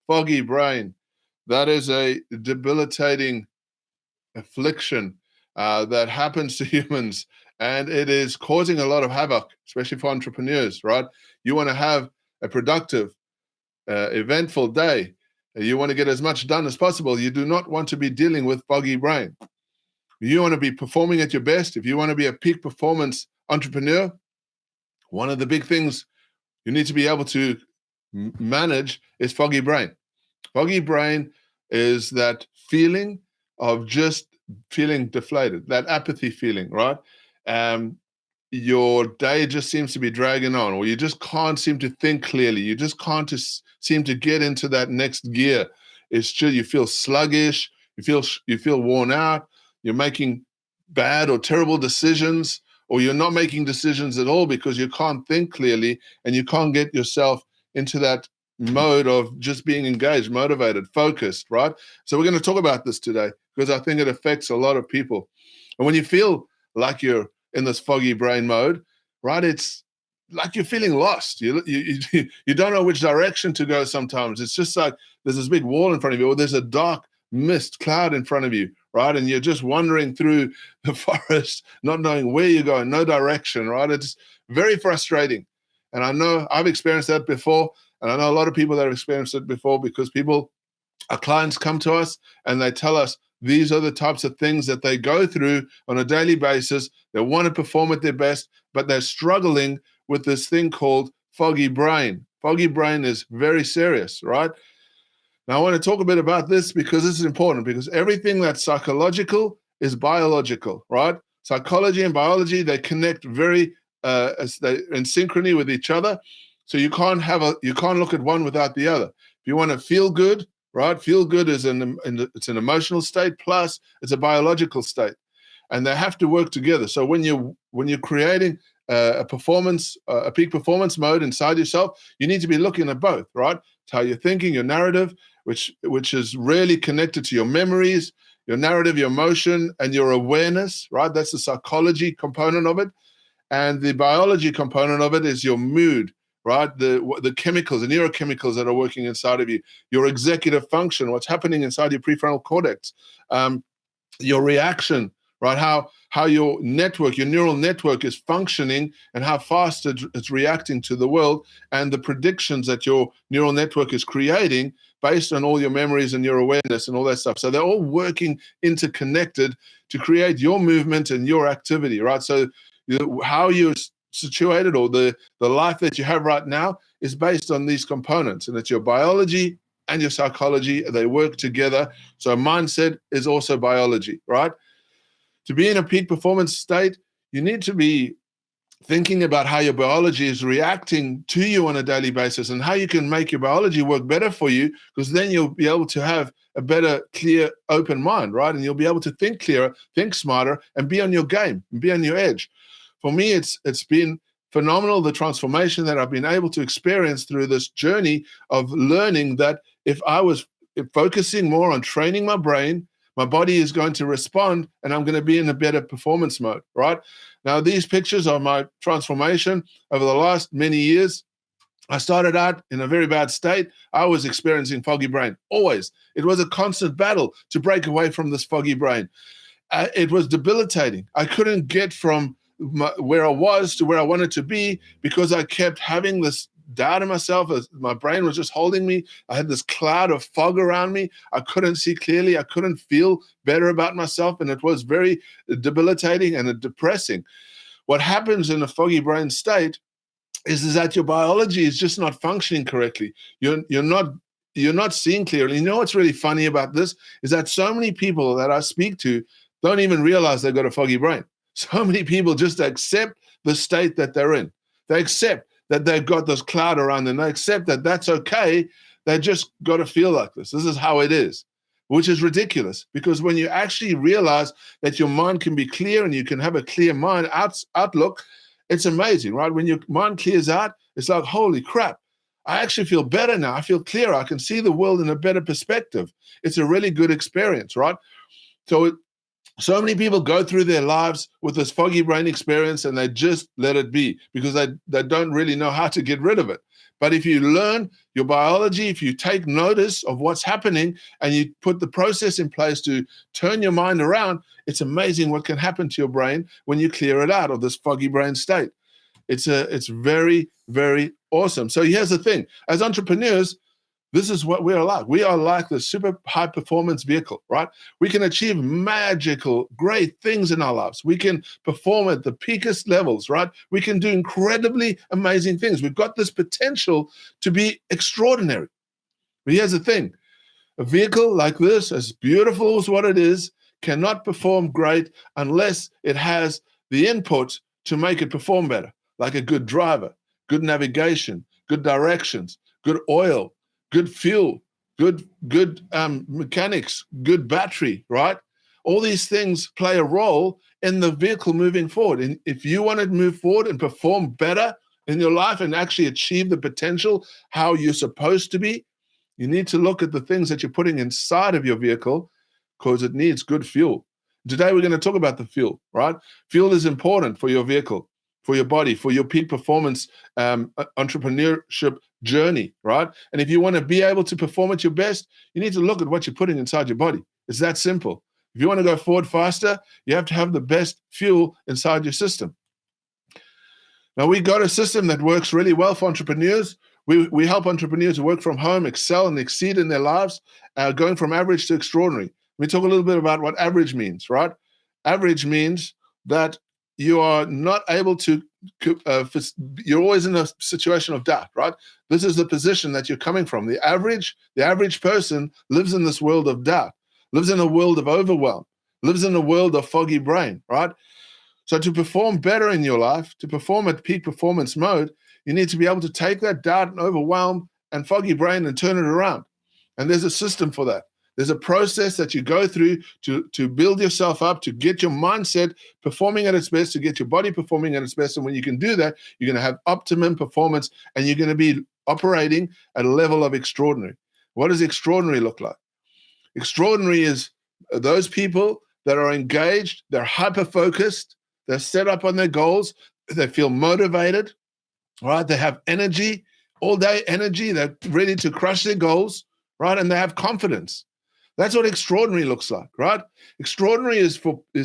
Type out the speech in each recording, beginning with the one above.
foggy brain. That is a debilitating affliction that happens to humans, and it is causing a lot of havoc, especially for entrepreneurs, right? You want to have a productive, eventful day. You want to get as much done as possible. You do not want to be dealing with foggy brain. You want to be performing at your best. If you want to be a peak performance entrepreneur, one of the big things you need to be able to manage is foggy brain. Foggy brain is that feeling of just feeling deflated, that apathy feeling, right? Your day just seems to be dragging on, or you just can't seem to think clearly. You just can't seem to get into that next gear. It's just you feel sluggish. You feel worn out. You're making bad or terrible decisions, or you're not making decisions at all because you can't think clearly and you can't get yourself into that mode of just being engaged, motivated, focused, right? So we're going to talk about this today because I think it affects a lot of people. And when you feel like you're in this foggy brain mode, right, it's like you're feeling lost. You don't know which direction to go sometimes. It's just like there's this big wall in front of you, or there's a dark mist cloud in front of you, right? And you're just wandering through the forest, not knowing where you're going, no direction, right? It's very frustrating. And I know I've experienced that before. And I know a lot of people that have experienced it before because our clients come to us and they tell us these are the types of things that they go through on a daily basis. They want to perform at their best, but they're struggling with this thing called foggy brain. Foggy brain is very serious, right? Now, I want to talk a bit about this because this is important, because everything that's psychological is biological, right? Psychology and biology, they connect very in synchrony with each other. So you can't look at one without the other. If you want to feel good, right? Feel good is it's an emotional state plus it's a biological state, and they have to work together. So when you're creating a peak performance mode inside yourself, you need to be looking at both, right? It's how you're thinking, your narrative, which is really connected to your memories, your narrative, your emotion, and your awareness, right? That's the psychology component of it, and the biology component of it is your mood. Right, the chemicals, the neurochemicals that are working inside of you, your executive function, what's happening inside your prefrontal cortex, your reaction, right? How your neural network is functioning, and how fast it's reacting to the world, and the predictions that your neural network is creating based on all your memories and your awareness and all that stuff. So they're all working interconnected to create your movement and your activity, right? So how you're situated, or the life that you have right now, is based on these components, and it's your biology and your psychology. They work together. So mindset is also biology, right? To be in a peak performance state, you need to be thinking about how your biology is reacting to you on a daily basis and how you can make your biology work better for you, because then you'll be able to have a better, clear, open mind, right? And you'll be able to think clearer, think smarter, and be on your game, and be on your edge. For me, it's been phenomenal, the transformation that I've been able to experience through this journey of learning that if I was focusing more on training my brain, my body is going to respond and I'm going to be in a better performance mode, right? Now, these pictures are my transformation over the last many years. I started out in a very bad state. I was experiencing foggy brain, always. It was a constant battle to break away from this foggy brain. It was debilitating. I couldn't get from where I was to where I wanted to be because I kept having this doubt in myself. My brain was just holding me. I had this cloud of fog around me. I couldn't see clearly. I couldn't feel better about myself, and it was very debilitating and depressing. What happens in a foggy brain state is that your biology is just not functioning correctly. You're not seeing clearly. You know what's really funny about this is that so many people that I speak to don't even realize they've got a foggy brain. So many people just accept the state that they're in. They accept that they've got this cloud around them. They accept that that's okay. They just got to feel like this. This is how it is, which is ridiculous, because when you actually realize that your mind can be clear and you can have a clear mind outlook, it's amazing, right? When your mind clears out, it's like, holy crap, I actually feel better now. I feel clearer. I can see the world in a better perspective. It's a really good experience, right? So many people go through their lives with this foggy brain experience and they just let it be because they don't really know how to get rid of it. But if you learn your biology, if you take notice of what's happening and you put the process in place to turn your mind around, it's amazing what can happen to your brain when you clear it out of this foggy brain state. It's very, very awesome. So here's the thing. As entrepreneurs, this is what we are like. We are like the super high performance vehicle, right? We can achieve magical, great things in our lives. We can perform at the peakest levels, right? We can do incredibly amazing things. We've got this potential to be extraordinary. But here's the thing. A vehicle like this, as beautiful as what it is, cannot perform great unless it has the input to make it perform better, like a good driver, good navigation, good directions, good oil, good fuel, good mechanics, good battery, right? All these things play a role in the vehicle moving forward. And if you want to move forward and perform better in your life and actually achieve the potential how you're supposed to be, you need to look at the things that you're putting inside of your vehicle because it needs good fuel. Today, we're going to talk about the fuel, right? Fuel is important for your vehicle, for your body, for your peak performance entrepreneurship journey, right? And if you want to be able to perform at your best, you need to look at what you're putting inside your body. It's that simple. If you want to go forward faster, you have to have the best fuel inside your system. Now, we got a system that works really well for entrepreneurs. We help entrepreneurs who work from home excel and exceed in their lives, going from average to extraordinary. Let me talk a little bit about what average means, right? Average means that you are not able to, you're always in a situation of doubt, right? This is the position that you're coming from. The average person lives in this world of doubt, lives in a world of overwhelm, lives in a world of foggy brain, right? So to perform better in your life, to perform at peak performance mode, you need to be able to take that doubt and overwhelm and foggy brain and turn it around. And there's a system for that. There's a process that you go through to build yourself up, to get your mindset performing at its best, to get your body performing at its best. And when you can do that, you're going to have optimum performance and you're going to be operating at a level of extraordinary. What does extraordinary look like? Extraordinary is those people that are engaged, they're hyper-focused, they're set up on their goals, they feel motivated, right? They have energy, all day energy, they're ready to crush their goals, right? And they have confidence. That's what extraordinary looks like, right? Extraordinary is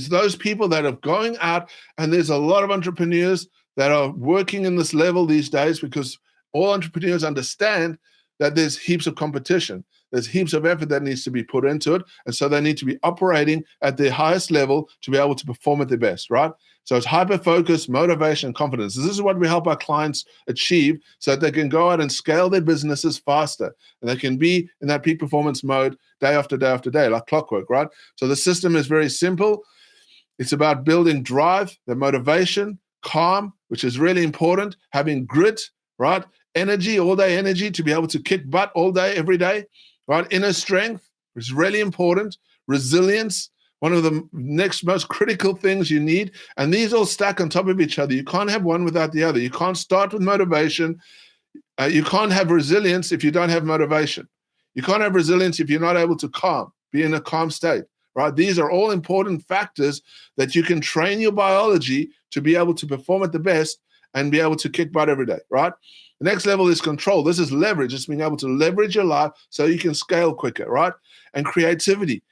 those people that are going out, and there's a lot of entrepreneurs that are working in this level these days because all entrepreneurs understand that there's heaps of competition. There's heaps of effort that needs to be put into it. And so they need to be operating at their highest level to be able to perform at their best, right? So it's hyper-focus, motivation, and confidence. This is what we help our clients achieve so that they can go out and scale their businesses faster. And they can be in that peak performance mode day after day after day, like clockwork, right? So the system is very simple. It's about building drive, the motivation, calm, which is really important, having grit, right? Energy, all day energy to be able to kick butt all day, every day, right? Inner strength, which is really important. Resilience, one of the next most critical things you need. And these all stack on top of each other. You can't have one without the other. You can't start with motivation. You can't have resilience if you don't have motivation. You can't have resilience if you're not able to be in a calm state, right? These are all important factors that you can train your biology to be able to perform at the best and be able to kick butt every day, right? The next level is control. This is leverage. It's being able to leverage your life so you can scale quicker, right? And creativity.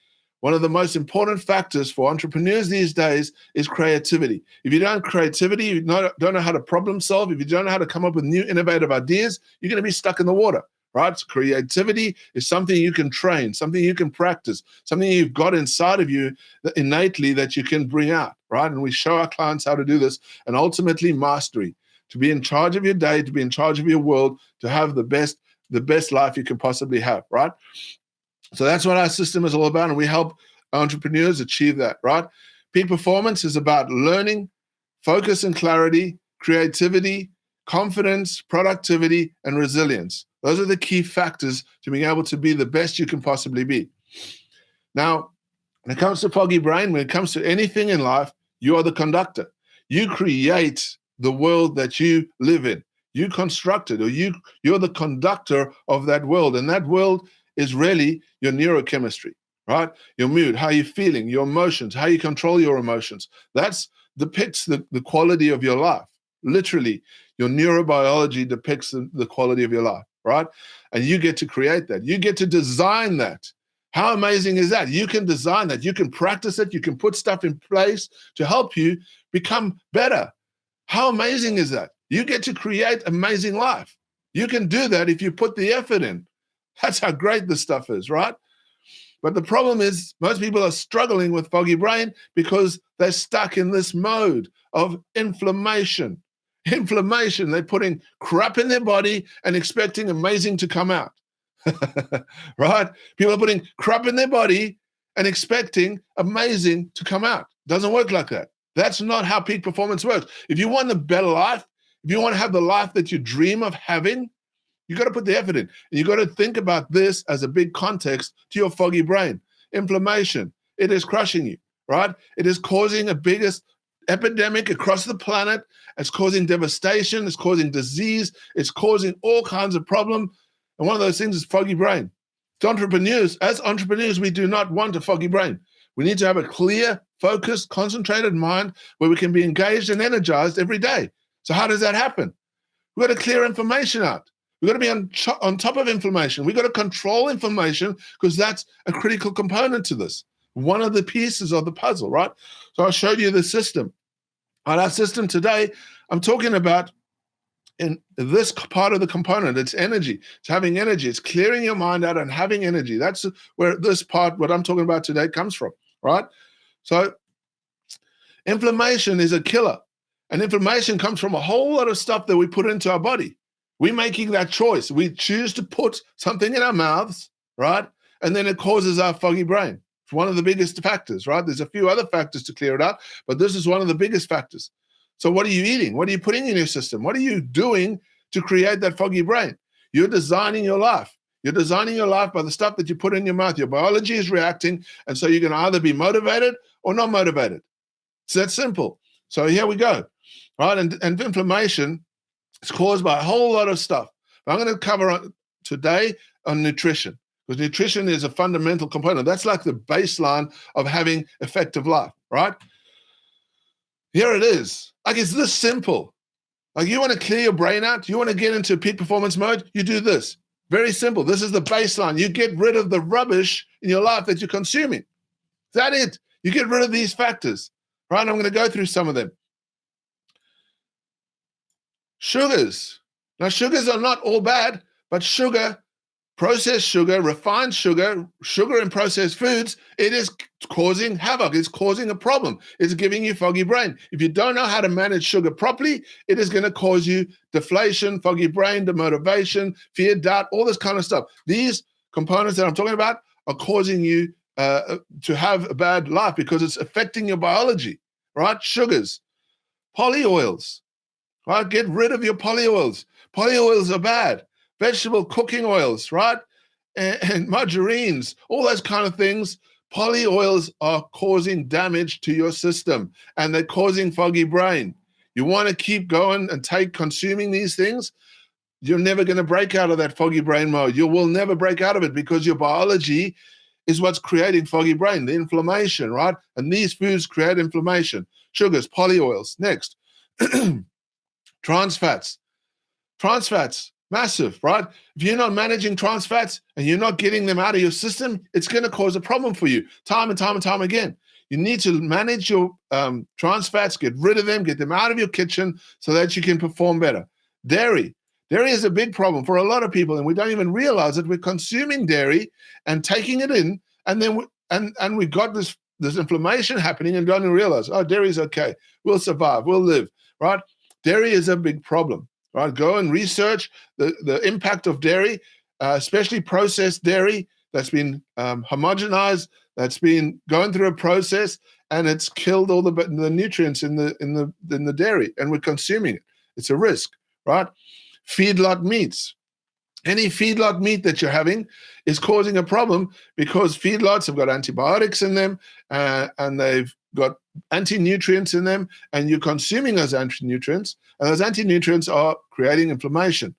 One of the most important factors for entrepreneurs these days is creativity. If you don't have creativity, you don't know how to problem solve, if you don't know how to come up with new innovative ideas, you're going to be stuck in the water, right? So creativity is something you can train, something you can practice, something you've got inside of you innately that you can bring out, right? And we show our clients how to do this, and ultimately mastery, to be in charge of your day, to be in charge of your world, to have the best life you can possibly have, right? So that's what our system is all about, and we help entrepreneurs achieve that, right? Peak performance is about learning, focus and clarity, creativity, confidence, productivity, and resilience. Those are the key factors to being able to be the best you can possibly be. Now, when it comes to foggy brain, when it comes to anything in life, you are the conductor. You create the world that you live in. You construct it, or you're the conductor of that world, and that world is really your neurochemistry, right? Your mood, how you're feeling, your emotions, how you control your emotions. That depicts the quality of your life, Literally, your neurobiology depicts the quality of your life, right? And you get to create that. You get to design that. How amazing is that? You can design that. You can practice it. You can put stuff in place to help you become better. How amazing is that? You get to create amazing life. You can do that if you put the effort in. That's how great this stuff is, right? But the problem is most people are struggling with foggy brain because they're stuck in this mode of inflammation. Inflammation, they're putting crap in their body and expecting amazing to come out. Right? People are putting crap in their body and expecting amazing to come out. Doesn't work like that. That's not how peak performance works. If you want a better life, if you want to have the life that you dream of having, you got to put the effort in. And you got to think about this as a big context to your foggy brain. Inflammation, it is crushing you, right? It is causing a biggest epidemic across the planet. It's causing devastation. It's causing disease. It's causing all kinds of problems. And one of those things is foggy brain. To entrepreneurs, as entrepreneurs, we do not want a foggy brain. We need to have a clear, focused, concentrated mind where we can be engaged and energized every day. So how does that happen? We've got to clear information out. We've got to be on top of information. We've got to control information because that's a critical component to this. One of the pieces of the puzzle, right? So I showed you the system. On our system today, I'm talking about in this part of the component, it's energy. It's having energy. It's clearing your mind out and having energy. That's where this part, what I'm talking about today, comes from, right? So inflammation is a killer. And inflammation comes from a whole lot of stuff that we put into our body. We're making that choice. We choose to put something in our mouths, right? And then it causes our foggy brain. It's one of the biggest factors, right? There's a few other factors to clear it out, but this is one of the biggest factors. So what are you eating? What are you putting in your system? What are you doing to create that foggy brain? You're designing your life. You're designing your life by the stuff that you put in your mouth. Your biology is reacting, and so you're going to either be motivated or not motivated. It's that simple. So here we go, right? And inflammation is caused by a whole lot of stuff. I'm going to cover today on nutrition, because nutrition is a fundamental component. That's like the baseline of having effective life, right? Here it is. Like, it's this simple. Like, you want to clear your brain out, you want to get into peak performance mode, you do this. Very simple. This is the baseline. You get rid of the rubbish in your life that you're consuming. Is that it? You get rid of these factors, right? I'm going to go through some of them. Sugars. Now, sugars are not all bad, but sugar, processed sugar, refined sugar, sugar in processed foods, it is causing havoc. It's causing a problem. It's giving you foggy brain. If you don't know how to manage sugar properly, it is going to cause you deflation, foggy brain, demotivation, fear, doubt, all this kind of stuff. These components that I'm talking about are causing you to have a bad life because it's affecting your biology, right? Sugars, polyoils, right? Get rid of your polyoils. Polyoils are bad. Vegetable cooking oils, right? And margarines, all those kind of things. Polyoils are causing damage to your system, and they're causing foggy brain. You want to keep going and consuming these things, you're never going to break out of that foggy brain mode. You will never break out of it because your biology is what's creating foggy brain, the inflammation, right? And these foods create inflammation. Sugars, polyoils. Next, trans fats. Trans fats. Massive, right? If you're not managing trans fats and you're not getting them out of your system, it's going to cause a problem for you time and time and time again. You need to manage your trans fats, get rid of them, get them out of your kitchen so that you can perform better. Dairy. Dairy is a big problem for a lot of people, and we don't even realize it. We're consuming dairy and taking it in, and then we've got this inflammation happening and don't even realize, oh, dairy is okay. We'll survive. We'll live, right? Dairy is a big problem. Right, go and research the impact of dairy, especially processed dairy that's been homogenized, that's been going through a process, and it's killed all the nutrients in the dairy, and we're consuming it. It's a risk, right? Feedlot meats. Any feedlot meat that you're having is causing a problem because feedlots have got antibiotics in them, and they've got anti-nutrients in them, and you're consuming those anti-nutrients, and those anti-nutrients are creating inflammation.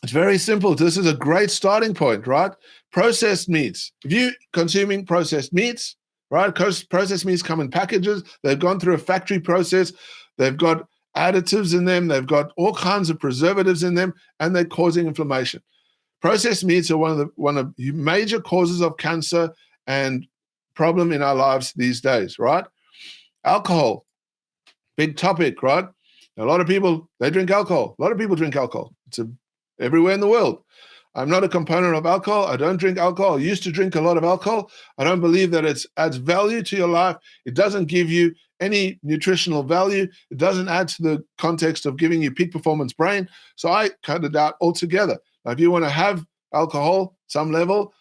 It's very simple. This is a great starting point, right? Processed meats. If you're consuming processed meats, right? Processed meats come in packages. They've gone through a factory process. They've got additives in them, they've got all kinds of preservatives in them, and they're causing inflammation. Processed meats are one of the major causes of cancer and problem in our lives these days, right? Alcohol, big topic, right? A lot of people, they drink alcohol. A lot of people drink alcohol. It's everywhere in the world. I'm not a component of alcohol. I don't drink alcohol. I used to drink a lot of alcohol. I don't believe that it adds value to your life. It doesn't give you any nutritional value. It doesn't add to the context of giving you peak performance brain. So I cut it out altogether. Now, if you want to have alcohol, some level,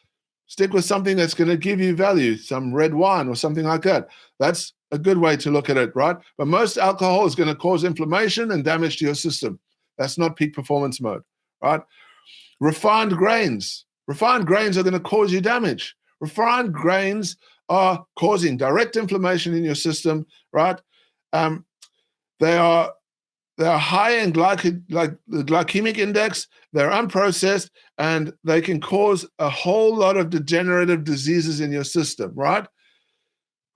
stick with something that's going to give you value, some red wine or something like that. That's a good way to look at it, right? But most alcohol is going to cause inflammation and damage to your system. That's not peak performance mode, right? Refined grains. Refined grains are going to cause you damage. Refined grains are causing direct inflammation in your system, right? They are high in the glycemic index. They're unprocessed, and they can cause a whole lot of degenerative diseases in your system, right?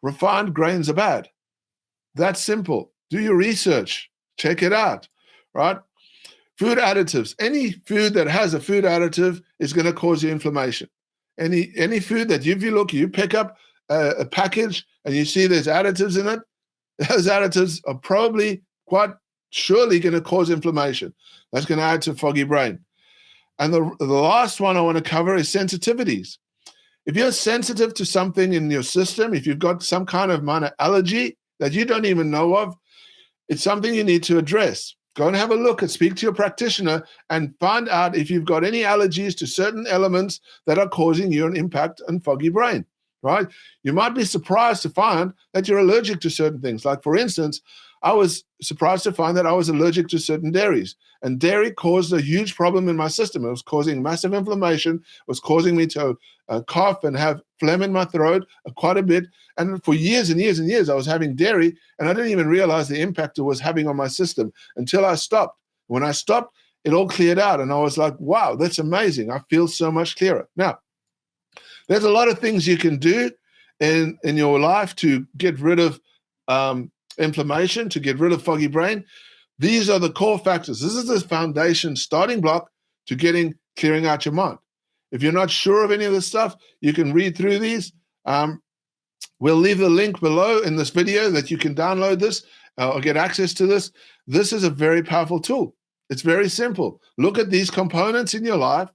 Refined grains are bad. That's simple. Do your research. Check it out, right? Food additives. Any food that has a food additive is going to cause you inflammation. Any food that you pick up a package and you see there's additives in it, those additives are probably quite surely going to cause inflammation. That's going to add to foggy brain. And the last one I want to cover is sensitivities. If you're sensitive to something in your system, if you've got some kind of minor allergy that you don't even know of, it's something you need to address. Go and have a look and speak to your practitioner and find out if you've got any allergies to certain elements that are causing you an impact on foggy brain, right? You might be surprised to find that you're allergic to certain things. Like, for instance, I was surprised to find that I was allergic to certain dairies, and dairy caused a huge problem in my system. It was causing massive inflammation. It was causing me to cough and have phlegm in my throat quite a bit. And for years and years and years, I was having dairy, and I didn't even realize the impact it was having on my system until I stopped. When I stopped, it all cleared out, and I was like, wow, that's amazing. I feel so much clearer. Now, there's a lot of things you can do in your life to get rid of inflammation, to get rid of foggy brain. These are the core factors. This is the foundation starting block to clearing out your mind. If you're not sure of any of this stuff, you can read through these. We'll leave the link below in this video that you can download this or get access to this. This is a very powerful tool. It's very simple. Look at these components in your life.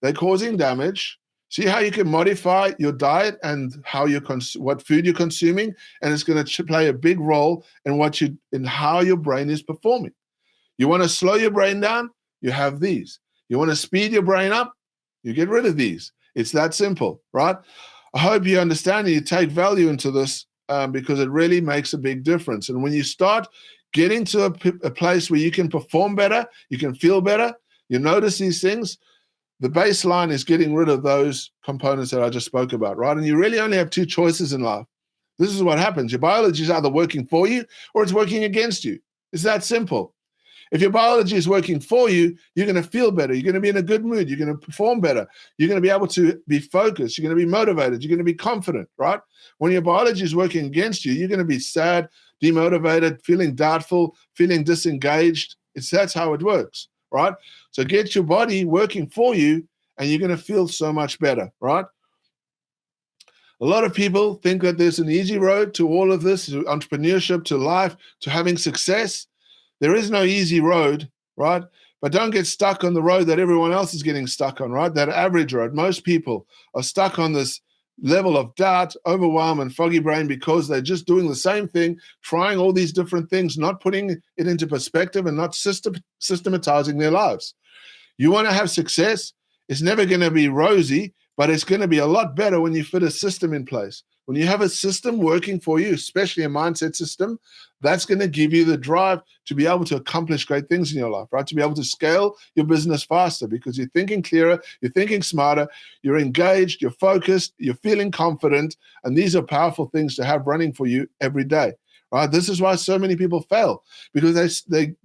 They're causing damage. See how you can modify your diet and what food you're consuming, and it's going to play a big role in how your brain is performing. You want to slow your brain down? You have these. You want to speed your brain up? You get rid of these. It's that simple, right? I hope you understand and you take value into this because it really makes a big difference. And when you start getting to a place where you can perform better, you can feel better, you notice these things, the baseline is getting rid of those components that I just spoke about, right? And you really only have two choices in life. This is what happens. Your biology is either working for you or it's working against you. It's that simple. If your biology is working for you, you're going to feel better. You're going to be in a good mood. You're going to perform better. You're going to be able to be focused. You're going to be motivated. You're going to be confident, right? When your biology is working against you, you're going to be sad, demotivated, feeling doubtful, feeling disengaged. That's how it works, right? So get your body working for you and you're going to feel so much better, right? A lot of people think that there's an easy road to all of this, to entrepreneurship, to life, to having success. There is no easy road, right? But don't get stuck on the road that everyone else is getting stuck on, right? That average road. Most people are stuck on this level of doubt, overwhelm, and foggy brain because they're just doing the same thing, trying all these different things, not putting it into perspective and not systematizing their lives. You want to have success? It's never going to be rosy, but it's going to be a lot better when you put a system in place. When you have a system working for you, especially a mindset system, that's going to give you the drive to be able to accomplish great things in your life, right? To be able to scale your business faster because you're thinking clearer, you're thinking smarter, you're engaged, you're focused, you're feeling confident, and these are powerful things to have running for you every day, right? This is why so many people fail because they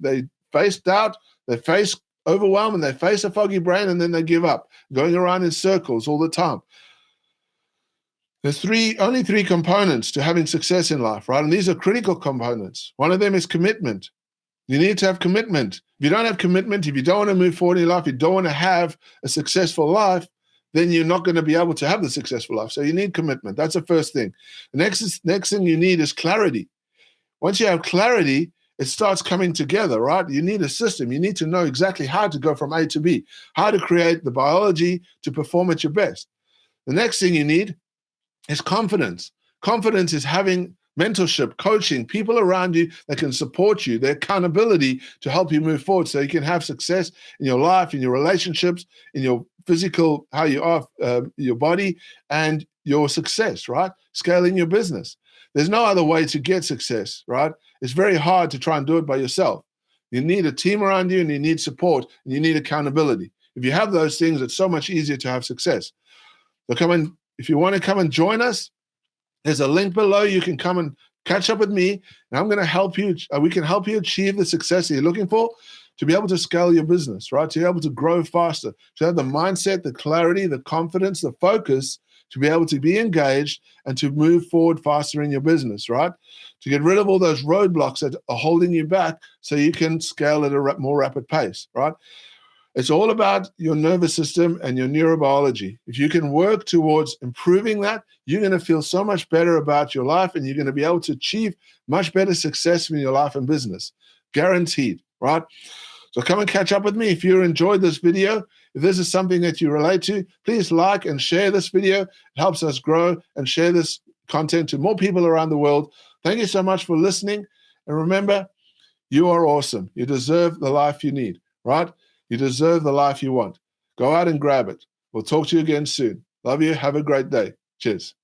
face doubt, they face overwhelm, and they face a foggy brain, and then they give up, going around in circles all the time. There's only three components to having success in life, right? And these are critical components. One of them is commitment. You need to have commitment. If you don't have commitment, if you don't want to move forward in your life, you don't want to have a successful life, then you're not going to be able to have the successful life. So you need commitment. That's the first thing. The next thing you need is clarity. Once you have clarity, it starts coming together, right? You need a system. You need to know exactly how to go from A to B, how to create the biology to perform at your best. The next thing you need is confidence. Confidence is having mentorship, coaching, people around you that can support you, their accountability to help you move forward so you can have success in your life, in your relationships, in your physical, how you are, your body, and your success, right? Scaling your business. There's no other way to get success, right? It's very hard to try and do it by yourself. You need a team around you, and you need support, and you need accountability. If you have those things, it's so much easier to have success. So if you want to come and join us, there's a link below. You can come and catch up with me, and I'm going to help you. We can help you achieve the success that you're looking for to be able to scale your business, right? To be able to grow faster, to have the mindset, the clarity, the confidence, the focus to be able to be engaged and to move forward faster in your business, right? To get rid of all those roadblocks that are holding you back so you can scale at a more rapid pace, right? It's all about your nervous system and your neurobiology. If you can work towards improving that, you're going to feel so much better about your life, and you're going to be able to achieve much better success in your life and business. Guaranteed, right? So come and catch up with me. If you enjoyed this video, if this is something that you relate to, please like and share this video. It helps us grow and share this content to more people around the world. Thank you so much for listening. And remember, you are awesome. You deserve the life you need, right? You deserve the life you want. Go out and grab it. We'll talk to you again soon. Love you. Have a great day. Cheers.